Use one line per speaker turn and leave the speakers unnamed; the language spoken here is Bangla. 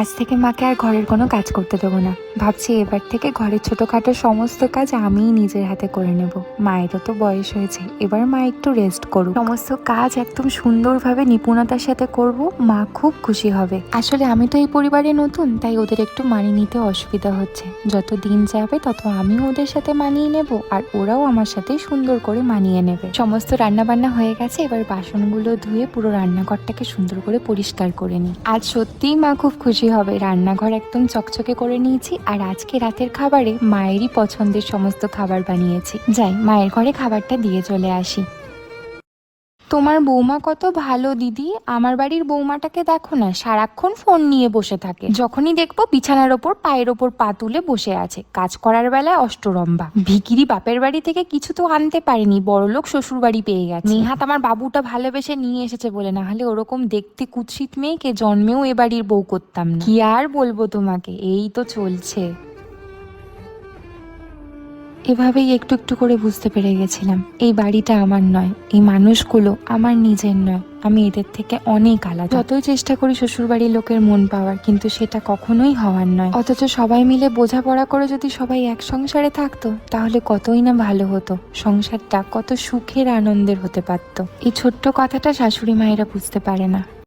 আজ থেকে মাকে আর ঘরের কোনো কাজ করতে দেবো না। ভাবছি এবার থেকে ঘরের ছোটখাটো সমস্ত কাজ আমিই নিজের হাতে করে নেব। মায়েরও তো বয়স হয়েছে, এবার মা একটু রেস্ট করুক। সমস্ত কাজ একদম সুন্দরভাবে নিপুণতার সাথে করব, মা খুব খুশি হবে। আসলে আমি তো এই পরিবারে নতুন, তাই ওদের একটু মানিয়ে নিতে অসুবিধা হচ্ছে। যত দিন যাবে তত আমিও ওদের সাথে মানিয়ে নেব, আর ওরাও আমার সাথে সুন্দর করে মানিয়ে নেবে। সমস্ত রান্না বান্না হয়ে গেছে, এবার বাসনগুলো ধুয়ে পুরো রান্নাঘরটাকে সুন্দর করে পরিষ্কার করে নিই। আজ সত্যিই মা খুব খুশি হবে। রান্নাঘর একদম চকচকে করে নিয়েছি, আর আজকে রাতের খাবারে মায়েরই পছন্দের সমস্ত খাবার বানিয়েছি। যাই মায়ের ঘরে খাবারটা দিয়ে চলে আসি। তোমার বৌমা কত ভালো দিদি। আমার বাড়ির বৌমাটাকে দেখো না, সারাক্ষণ ফোন নিয়ে বসে থাকে। যখনই দেখবো বিছানার ওপর পায়ের ওপর পা তুলে বসে আছে। কাজ করার বেলায় অষ্টরম্ভা। ভিকিরি বাপের বাড়ি থেকে কিছু তো আনতে পারেনি, বড়লোক শ্বশুর বাড়ি পেয়ে গেছে। নেহাত আমার বাবুটা ভালোবেসে নিয়ে এসেছে বলে, না হলে ওরকম দেখতে কুৎসিত মেয়েকে জন্মেও এ বাড়ির বউ করতাম না। কি আর বলবো তোমাকে, এই তো চলছে। এভাবেই একটু একটু করে বুঝতে পেরে গেছিলাম এই বাড়িটা আমার নয়, এই মানুষগুলো আমার নিজের নয়। আমি এদের থেকে অনেক আলাদা। যতই চেষ্টা করি শ্বশুর বাড়ির লোকের মন পাওয়ার, কিন্তু সেটা কখনোই হওয়ার নয়। অথচ সবাই মিলে বোঝাপড়া করে যদি সবাই এক সংসারে থাকতো, তাহলে কতই না ভালো হতো। সংসারটা কত সুখের আনন্দের হতে পারতো। এই ছোট্ট কথাটা শাশুড়ি মায়েরা বুঝতে পারে না।